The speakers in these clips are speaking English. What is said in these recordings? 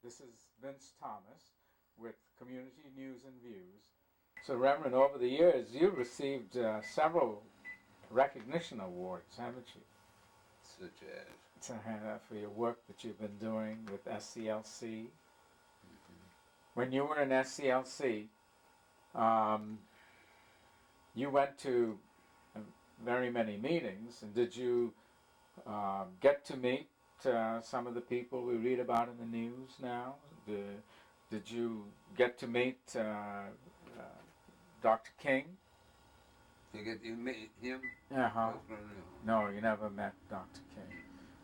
This is Vince Thomas with Community News and Views. So, Reverend, over the years, you've received several recognition awards, haven't you? Such as? For your work that you've been doing with SCLC. When you were in SCLC, you went to very many meetings, and did you get to meet some of the people we read about in the news now? Did you get to meet Dr. King? You met him? Uh-huh. No, you never met Dr. King.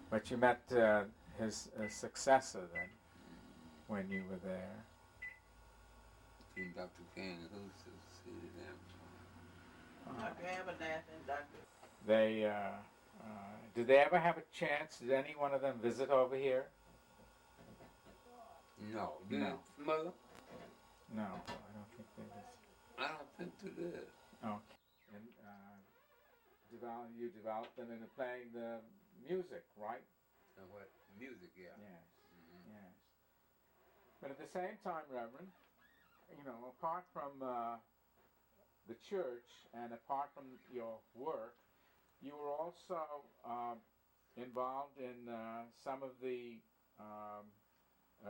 But you met his successor then, when you were there. Between Dr. King and who succeeded him? Dr. Abernathy and Dr. Did they ever have a chance? Did any one of them visit over here? No. No. Mother? No, I don't think they visited. I don't think they did. Okay. And you developed them into playing the music, right? And what? Music, yeah. Yes. Yes. But at the same time, Reverend, apart from the church and apart from your work, you were also involved in some of the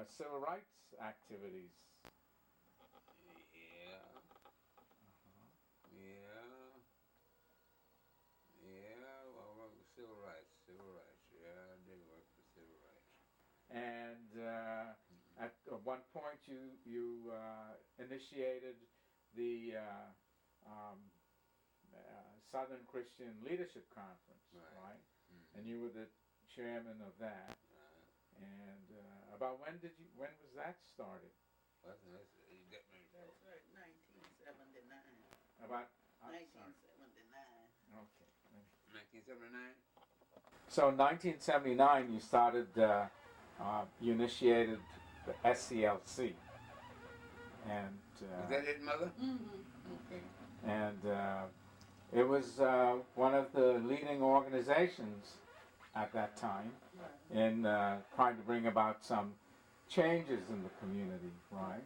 civil rights activities. Yeah. Well, I worked with civil rights. Yeah, I did work with civil rights. And at one point, you initiated the Southern Christian Leadership Conference, right? Mm-hmm. And you were the chairman of that. Right. And about when was that started? Well, you got me. That's right, 1979. About 1979. Okay. 1979. So in 1979, you started. You initiated the SCLC. And was that it, Mother? Mm-hmm. Okay. And it was one of the leading organizations at that time in trying to bring about some changes in the community, right?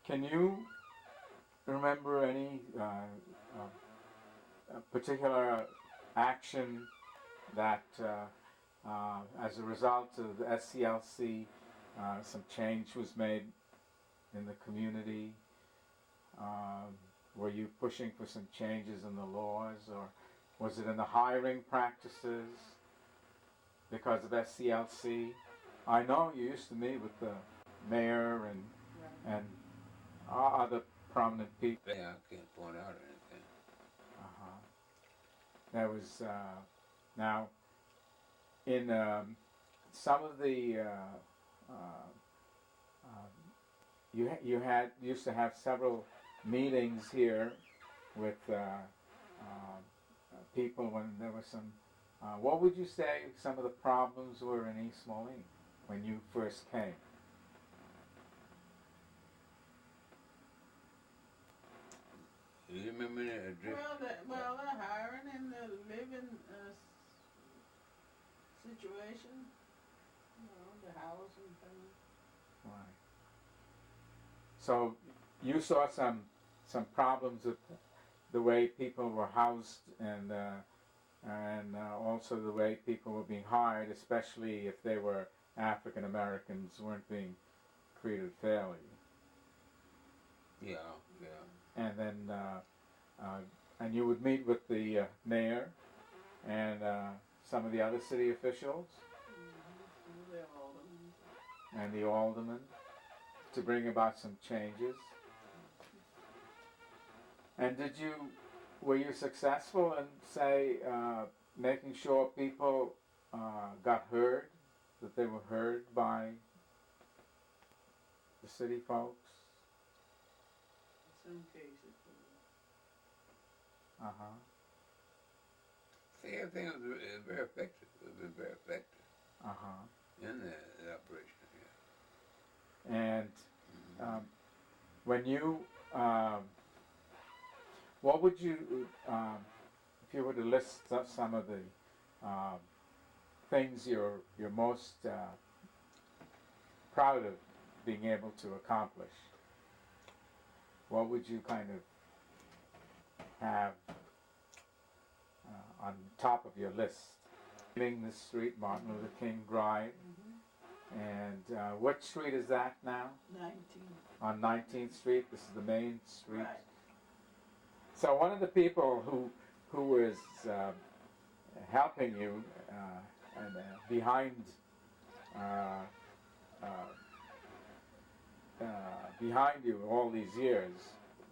Can you remember any particular action that, as a result of the SCLC, some change was made in the community? Were you pushing for some changes in the laws, or was it in the hiring practices because of SCLC? I know you used to meet with the mayor and other prominent people. Yeah, I can't point out anything. There was now in some of the you used to have several meetings here with people when there was some. What would you say some of the problems were in East Moline when you first came? Do you remember that? Well, the hiring and the living situation, the housing thing. Right. So you saw some problems with the way people were housed and also the way people were being hired, especially if they were African Americans, weren't being treated fairly. Yeah. And then and you would meet with the mayor and some of the other city officials Mm-hmm. and the aldermen to bring about some changes. And were you successful in, say, making sure people got heard, that they were heard by the city folks? In some cases. Uh-huh. See, everything was very effective. It was very effective Uh-huh. in the operation. And when you, what would you, if you were to list some of the things you're most proud of being able to accomplish, what would you kind of have on top of your list? Naming the street, Martin Luther King Drive. And what street is that now? 19. On 19th Street. This is the main street. Right. So one of the people who was helping you and behind you all these years,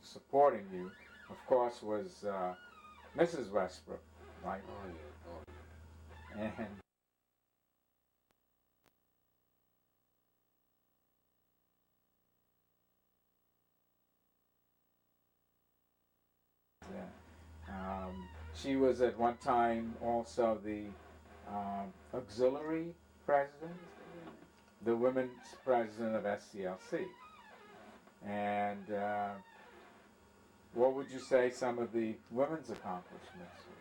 supporting you, of course, was Mrs. Westbrook, right? Oh yeah, oh yeah. And she was at one time also the auxiliary president, the women's president of SCLC. And what would you say some of the women's accomplishments were?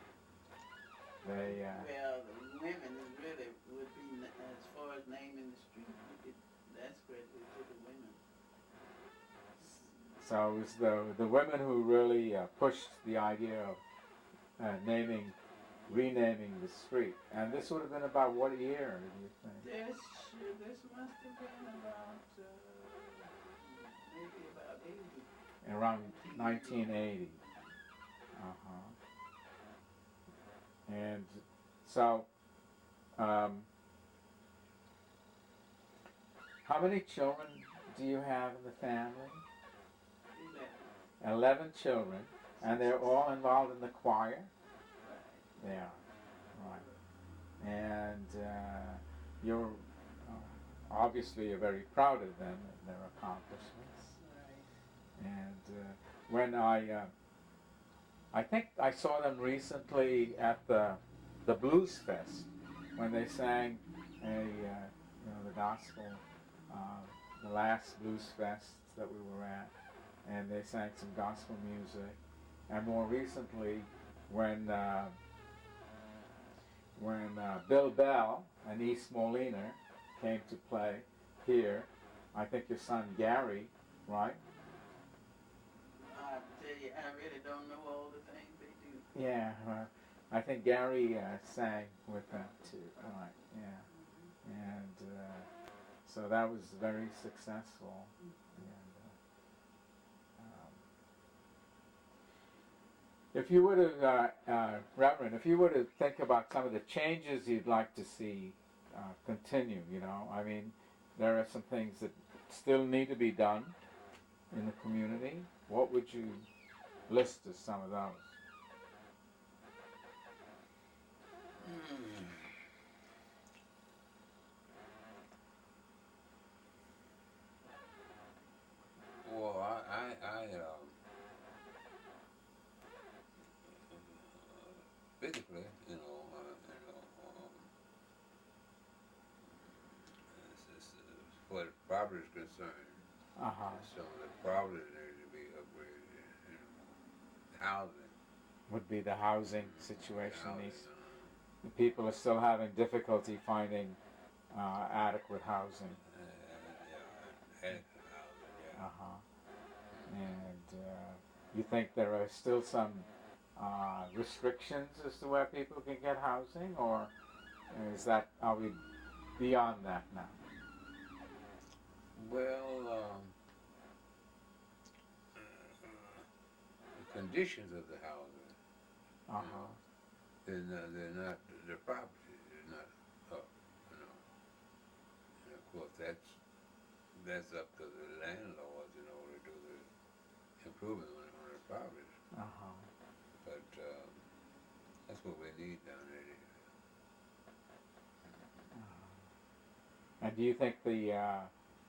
They, Well, the women is really would be, as far as naming the street, that's great to the women. so it was the women who really pushed the idea of renaming the street. And this would have been about what year, do you think? This must have been about, maybe about 80. Around 1980. Uh-huh. And so, how many children do you have in the family? 11 children, and they're all involved in the choir? They are, right. And you're obviously very proud of them and their accomplishments. And when I think I saw them recently at the Blues Fest when they sang the gospel, the last Blues Fest that we were at, and they sang some gospel music. And more recently, when Bill Bell and East Moline came to play here, I think your son Gary, right? I tell you, I really don't know all the things they do. Yeah, I think Gary sang with them too. Right, yeah. And so that was very successful. And if you were to, Reverend, if you were to think about some of the changes you'd like to see continue, I mean, there are some things that still need to be done in the community. What would you list as some of those? Well, physically, where the property is concerned, Uh-huh. some of the property needs to be upgraded. Housing. Would be the housing situation. Housing, The people are still having difficulty finding adequate housing. Adequate housing, yeah. Uh-huh. And you think there are still some restrictions as to where people can get housing, or are we beyond that now? Well, the conditions of the housing, Uh-huh. they're not, the property is not up, And of course, that's That's up to the landlords, you know, to do the improvement on the properties. Uh-huh. But that's what we need down there. And do you think the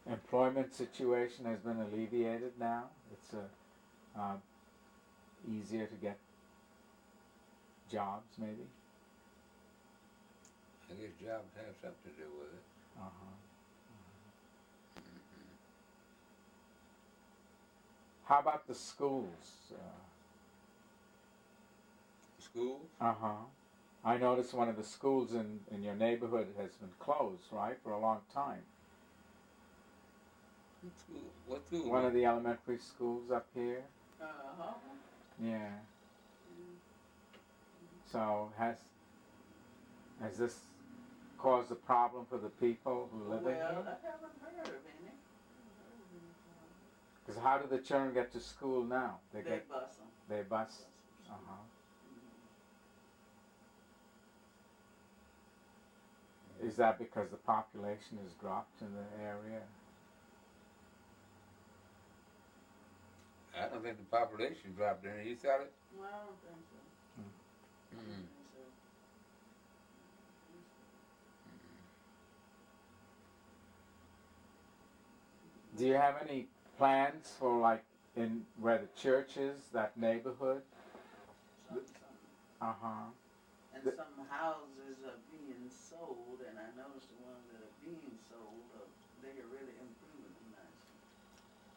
employment situation has been alleviated now? It's easier to get jobs, maybe? I guess jobs have something to do with it. Uh-huh. How about the schools? Schools? Uh-huh. I noticed one of the schools in your neighborhood has been closed, right, for a long time. What school? What school? One of the elementary schools up here. Uh-huh. Yeah. So has this caused a problem for the people who live in Well, here? I haven't heard of any. Because how do the children get to school now? They bus them. They bus. Uh-huh. Is that because the population has dropped in the area? I don't think the population dropped any. You saw it? Well, I don't think so. Mm-hmm. I don't think so. Do you have any plans for, like, in where the church is, that neighborhood? Something. Uh-huh. And The- some houses are being sold, and I noticed the ones that are being sold, they are really improving nicely.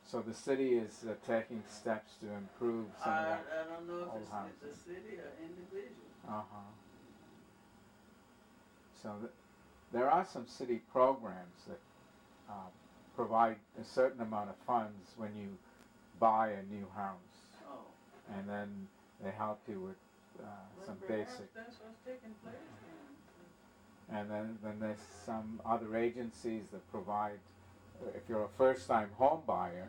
So the city is taking steps to improve some of that. I don't know if old it's houses. the city or individual. Uh-huh. So there are some city programs that provide a certain amount of funds when you buy a new house, Oh. and then they help you with some Well, perhaps basic. that's what's taking place then. And then there's some other agencies that provide, if you're a first-time home buyer,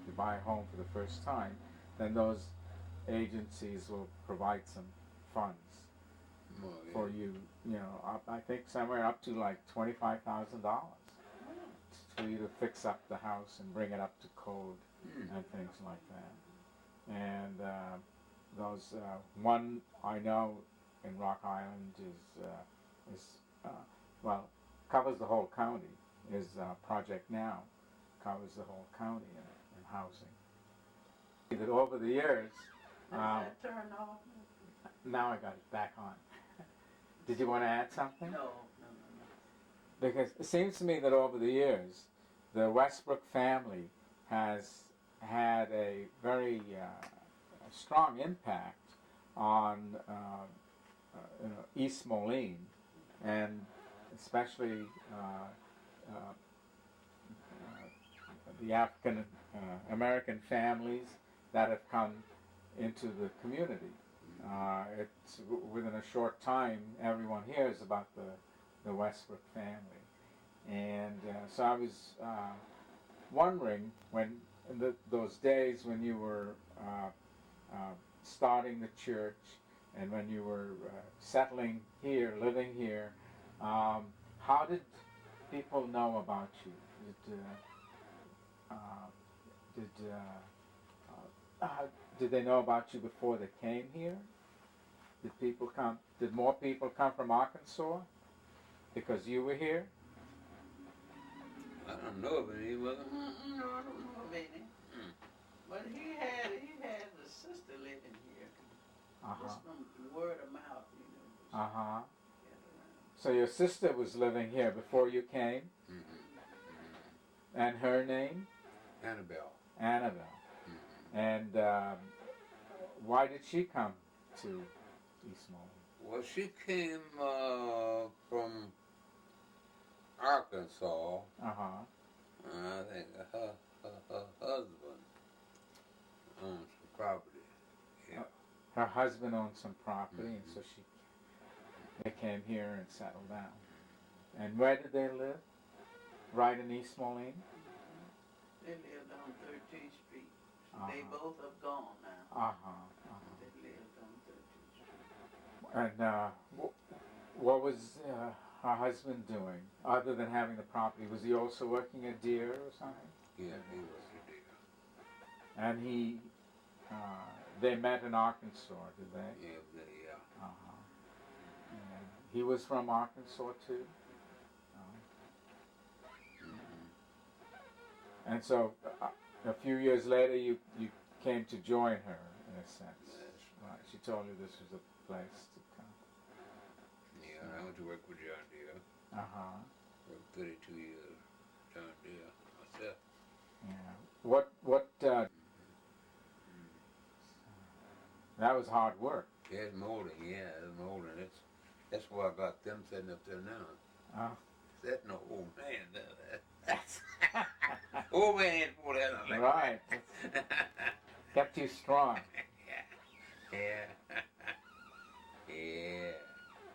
you buy a home for the first time, then those agencies will provide some funds Oh, yeah. for you, I think somewhere up to like $25,000 for you to fix up the house and bring it up to code and things like that. And those one I know in Rock Island covers the whole county. Is Project Now covers the whole county in housing. That over the years, Does that turn off? now I got it back on. Did you want to add something? No. Because it seems to me that over the years, the Westbrook family has had a very strong impact on East Moline, and especially the African American families that have come into the community. It's within a short time, everyone hears about the Westbrook family, and so I was wondering when in those days when you were starting the church and when you were settling here, living here, how did people know about you? Did they know about you before they came here? Did people come? Did more people come from Arkansas because you were here? I don't know of any, was it? No, I don't know of any. But he had a sister living here. Just from word of mouth, Uh huh. get around. So your sister was living here before you came, and her name? Annabelle. Annabelle. And why did she come to East Moline? Well, she came from Arkansas. Uh-huh. I think her husband owns some property. Yeah. Her husband owned some property, and so they came here and settled down. And where did they live? Right in East Moline? They lived on 13th Street. Uh-huh. They both have gone now. Uh-huh. They lived on 13th Street. And what was her husband doing, other than having the property? Was he also working at Deere or something? Yeah, he was a deal. And they met in Arkansas, did they? Yeah. Uh-huh. And he was from Arkansas too? And so a few years later you came to join her, in a sense. Yes. Right. She told you this was a place to come. Yeah, I went to work with John Deere. Uh-huh. Worked 32 years, John Deere, myself. Yeah. That was hard work. Yeah, it's molding. That's why I got them sitting up there now. That's no old man does that. Old man ain't for that. Like Right. Kept you strong. Yeah. Yeah.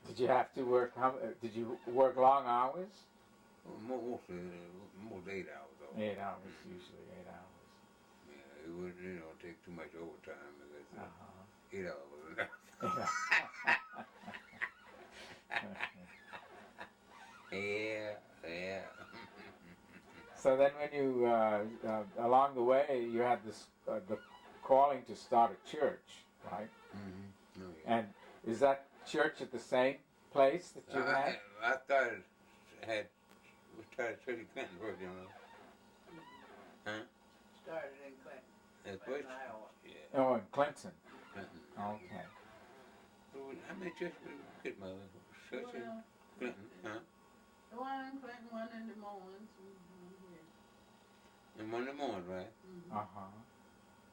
Did you have to work, did you work long hours? Most 8 hours though. 8 hours, usually 8 hours. Yeah, it wouldn't, take too much overtime because 8 hours was enough. Yeah. So then when you, along the way, you had this, the calling to start a church, right? Mm-hmm. Oh, yeah. And is that church at the same place that you had? I started church in Clinton first, you know. Huh? Started in Clinton. At Clinton, first? Iowa. Yeah. Oh, in Clinton. Clinton. Okay. How many churches we get, Mother? Church in Clinton, huh? The one in Clinton, one in Des Moines, and one here. And one in the morning, right? Mm-hmm. Uh-huh.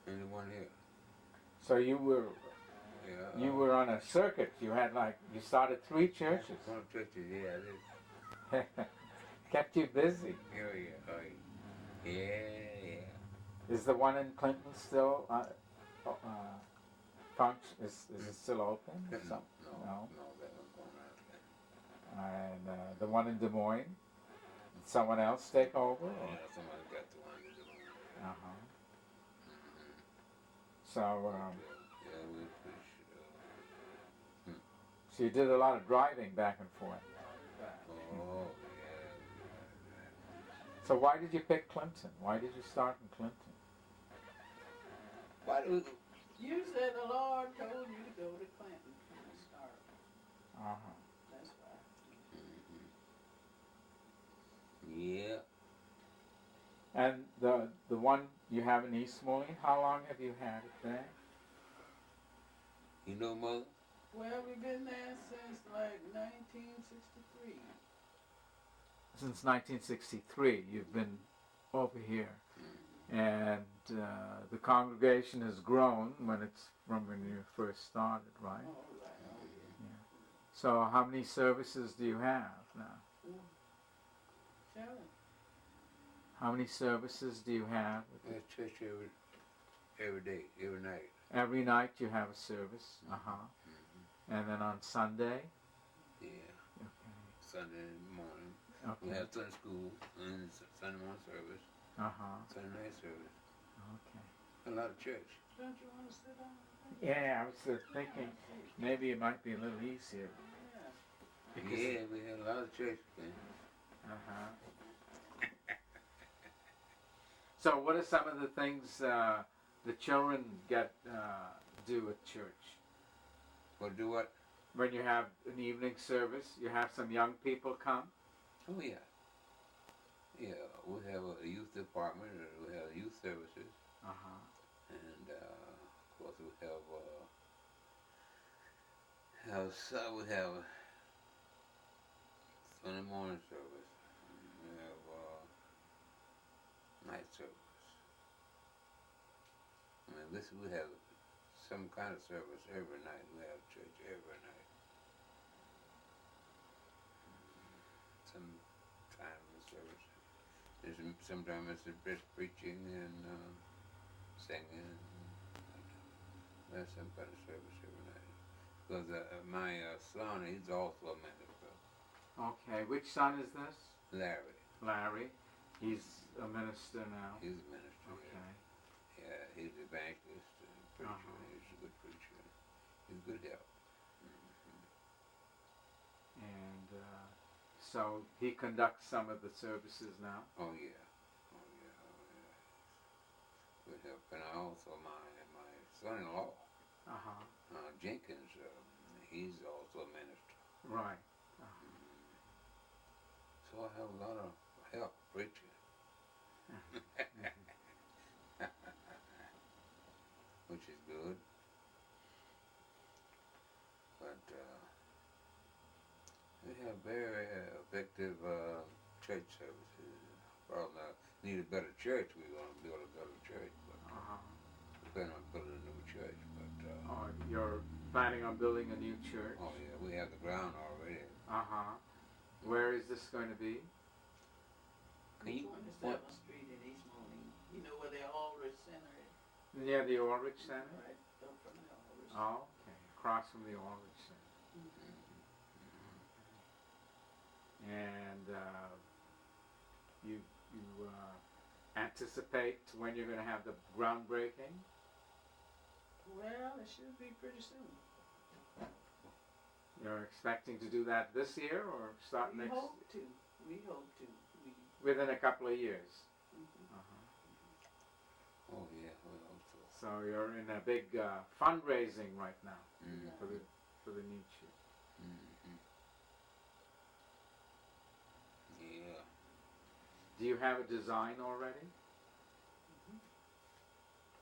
And the one here. So you were on a circuit. You had you started 3 churches. One churches, yeah, I did. Kept you busy. Yeah. Is the one in Clinton still function? Is it still open? No, No. that one's going out. And the one in Des Moines? Did someone else take over? Or? Yeah, somebody got the one in Des Moines. Uh-huh. Mm-hmm. So, yeah, we pretty sure. so you did a lot of driving back and forth. Oh, yeah. So why did you pick Clinton? Why did you start in Clinton? Why do we... You said the Lord told you to go to Clinton and start. Uh-huh. That's why. Mm-hmm. Yeah. And the one you have in East Moline, how long have you had it there? You know, Mother? Well, we've been there since like 1963. Since 1963, you've been over here. And the congregation has grown from when you first started, right? Oh, right. Oh, Yeah. So how many services do you have now? 7. How many services do you have? At church every day, every night. Every night you have a service. Uh-huh. Mm-hmm. And then on Sunday? Yeah. Okay. Sunday morning. Okay. We have Sunday school and Sunday morning service. Uh-huh. Sunday night service. Okay. A lot of church. Don't you want to sit down? Yeah, I was thinking maybe it might be a little easier. Yeah. Yeah, we have a lot of church. Uh-huh. So what are some of the things the children do at church? Well, do what? When you have an evening service, you have some young people come? Oh, yeah. Yeah, we have a youth department, and we have youth services, Uh-huh. and of course we have Sunday morning service. We have night service. I mean, we have some kind of service every night. We have church every night. Sometimes the service. Sometimes it's the best preaching and singing. We have some kind of service every night. Because my son, he's also a minister. Okay, which son is this? Larry. Larry. He's a minister now. He's a minister. Okay. Yeah, he's an evangelist and preacher. Uh-huh. He's a good preacher. He's good help. And So he conducts some of the services now? Oh yeah, oh yeah, oh yeah. Good help. And I also my son-in-law, Jenkins, he's also a minister. Right. So I have a lot of help preaching. Which is good. But we have very effective church services. Probably need a better church. We're going to build a better church. But we're planning on building a new church. But you're planning on building a new church? oh yeah, we have the ground already. Where is this going to be? Can you? 27th Street in East Moline. You know where the Aldrich Center is? Near the Aldrich Center? Right up from the Aldrich Center. Oh, okay. Across from the Aldrich Center. And you anticipate when you're going to have the groundbreaking? Well, it should be pretty soon. You're expecting to do that this year or start We next? hope to. We hope to. Within a couple of years? Oh yeah, we hope so. So you're in a big fundraising right now for the new church. Yeah. Do you have a design already?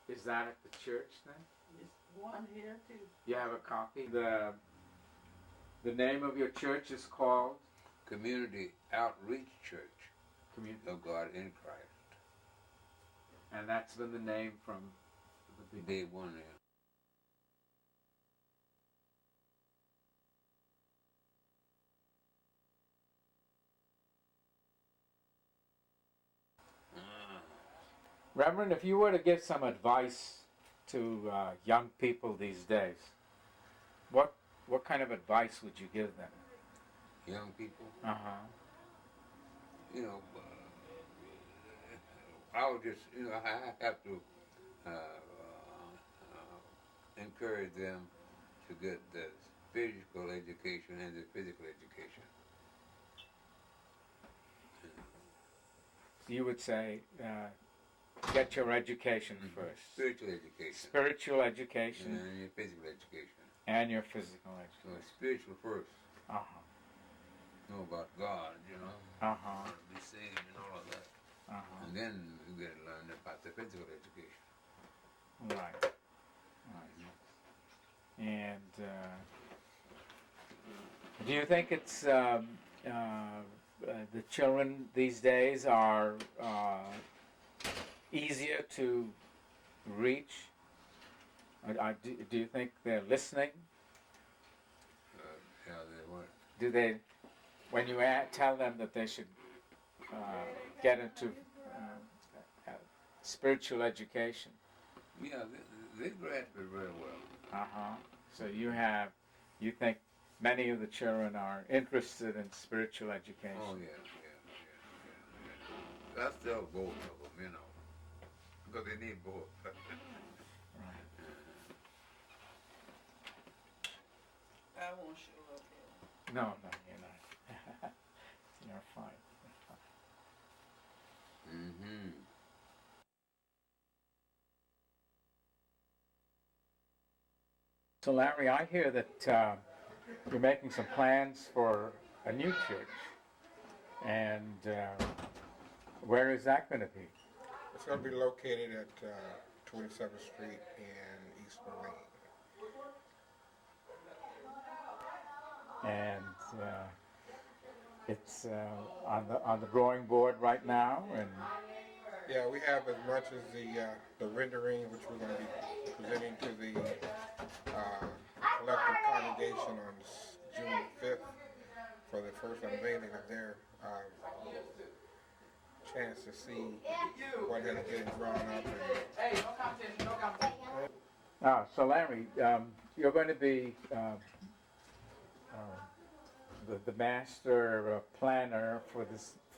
Is that at the church then? There's one here too. You have a copy? The name of your church is called? Community Outreach Church Community. of God in Christ. And that's been the name from the beginning. Day one, yeah. Reverend, if you were to give some advice to young people these days, what kind of advice would you give them? Young people, Uh-huh. you know, I would just, you know, I have to encourage them to get the spiritual education and the physical education. You would say, get your education first. Spiritual education. Spiritual education And your physical education. and your physical So education. spiritual first. Uh-huh. Know about God, you know. Uh-huh. How to be saved and all of that. Uh-huh. And then you get to learn about the physical education. Right. Right. And do you think it's the children these days are easier to reach? Do you think they're listening? Yeah, they were. Do they, when you tell them that they should get into spiritual education? Yeah, they grasp it very well. Uh-huh. So you think many of the children are interested in spiritual education? Oh, yeah. That's still both of them, you know. Because they need both. Right. I won't show up here. No, you're not. You're fine. Mm-hmm. So Larry, I hear that you're making some plans for a new church. And where is that going to be? It's going to be located at 27th Street in East Moline. And it's on the drawing board right now, and Yeah, we have as much as the rendering, which we're going to be presenting to the collective congregation on June 5th for the first unveiling of their chance to see what has been drawn up. so Larry, you're going to be the master planner for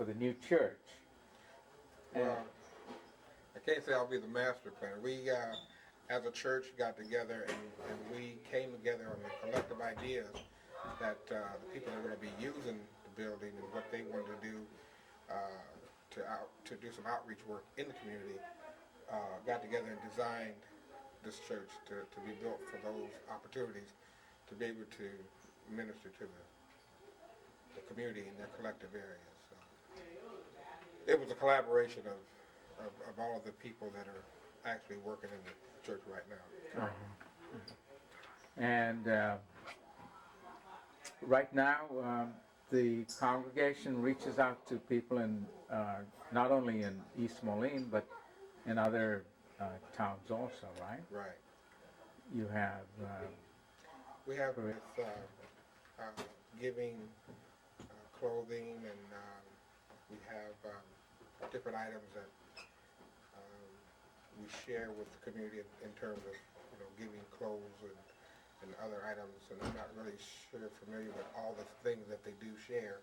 the new church. Well, I can't say I'll be the master planner. We, as a church, got together and we came together on the collective ideas that the people are going to be using the the building and what they wanted to do to do some outreach work in the community, got together and designed this church to be built for those opportunities to be able to minister to the community in their collective areas. So it was a collaboration of all of the people that are actually working in the church right now. And right now, the congregation reaches out to people in not only in East Moline, but in other towns also, right? Right. You have... we have with giving clothing, and we have different items that we share with the community in terms of giving clothes and other items, and I'm not really familiar with all the things that they do share.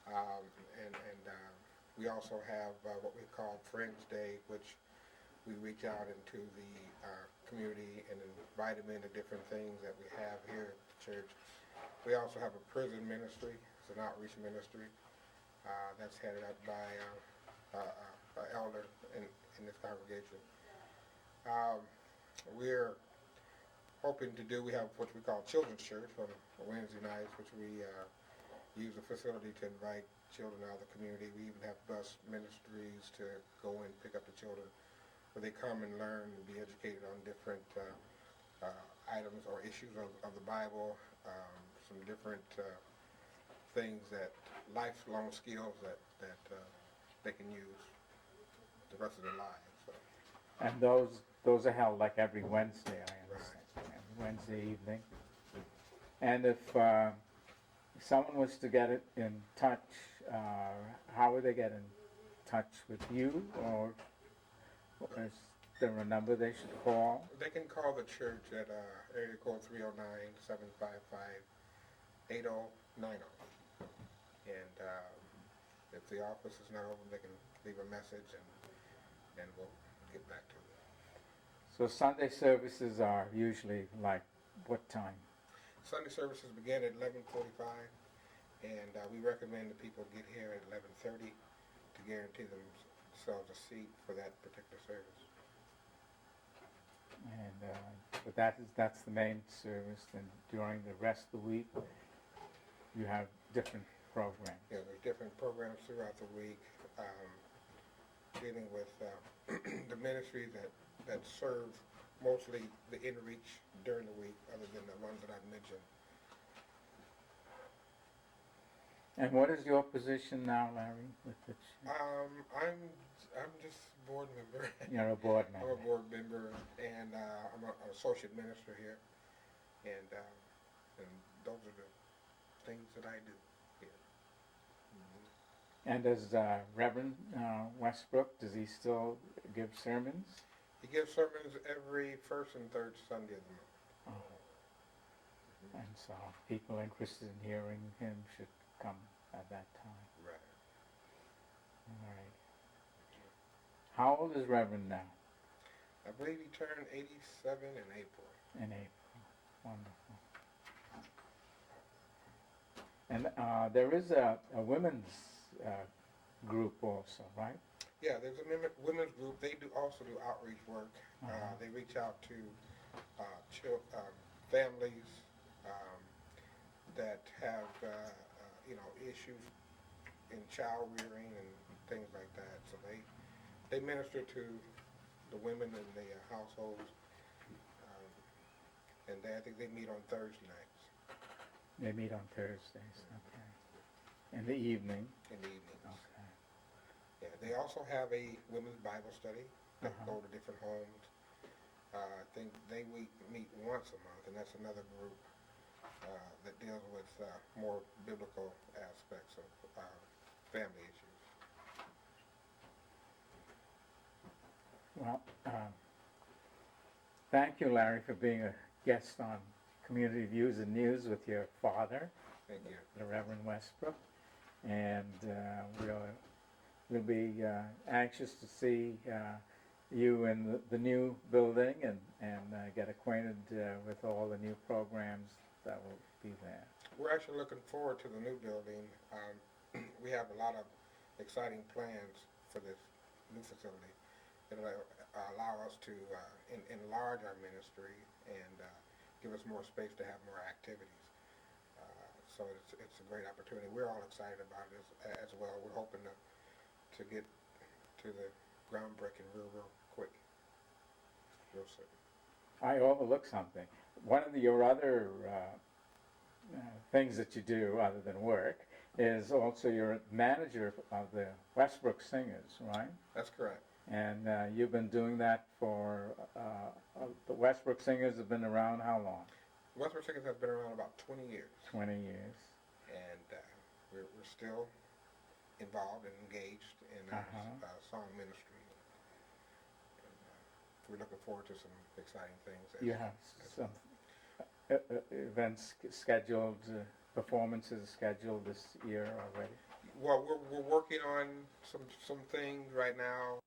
And we also have what we call Friends Day, which we reach out into the community and invite them into different things that we have here at the church. We also have a prison ministry. It's an outreach ministry that's headed up by an elder in this congregation. We're hoping to do, we have what we call Children's Church on Wednesday nights, which we use the facility to invite children out of the community. We even have bus ministries to go and pick up the children, where they come and learn and be educated on different items or issues of the Bible, some different things that, lifelong skills that they can use the rest of their lives. So. And those are held like every Wednesday, I understand. Right. Every Wednesday evening. And if someone was to get in touch, how would they get in touch with you, or is there a number they should call? They can call the church at area code 309-755-8090. And if the office is not open, they can leave a message and we'll get back to them. So Sunday services are usually like what time? Sunday services begin at 11:45, and we recommend that people get here at 11:30 to guarantee themselves a seat for that particular service. And but that's the main service. And during the rest of the week, you have different programs. Yeah, there's different programs throughout the week, dealing with the ministries that serve mostly the in-reach during the week, other than the ones that I've mentioned. And what is your position now, Larry, with the I'm just board member. You're a board member. I'm a board member, and I'm an associate minister here, and those are the things that I do here. Mm-hmm. And does Reverend Westbrook, does he still give sermons? He gives sermons every first and third Sunday of the month. Oh. Mm-hmm. And so people interested in hearing him should come at that time. Right. All right. How old is Reverend now? I believe he turned 87 in April. In April. Wonderful. And there is a women's group also, right? Yeah, there's a women's group. They also do outreach work. They reach out to families that have issues in child rearing and things like that. So they minister to the women in the households, and I think they meet on Thursday nights. They meet on Thursdays, okay. In the evening? In the evenings. Okay. Yeah, they also have a women's Bible study that go to different homes. I think they meet once a month, and that's another group that deals with more biblical aspects of family issues. Well, thank you, Larry, for being a guest on Community Views and News with your father. Thank you. The Reverend Westbrook. And we'll be anxious to see you in the new building and get acquainted with all the new programs that will be there? We're actually looking forward to the new building. We have a lot of exciting plans for this new facility. It'll allow us to enlarge our ministry and give us more space to have more activities. So it's a great opportunity. We're all excited about it as well. We're hoping to get to the groundbreaking real quick, real soon. I overlooked something. One of your other things that you do other than work is also you're manager of the Westbrook Singers, right? That's correct. And you've been doing that for, the Westbrook Singers have been around how long? Westbrook Singers has been around about 20 years. 20 years. And we're still involved and engaged in our song ministry. And, we're looking forward to some exciting things. You have some events scheduled, performances scheduled this year already? Well, we're working on some things right now.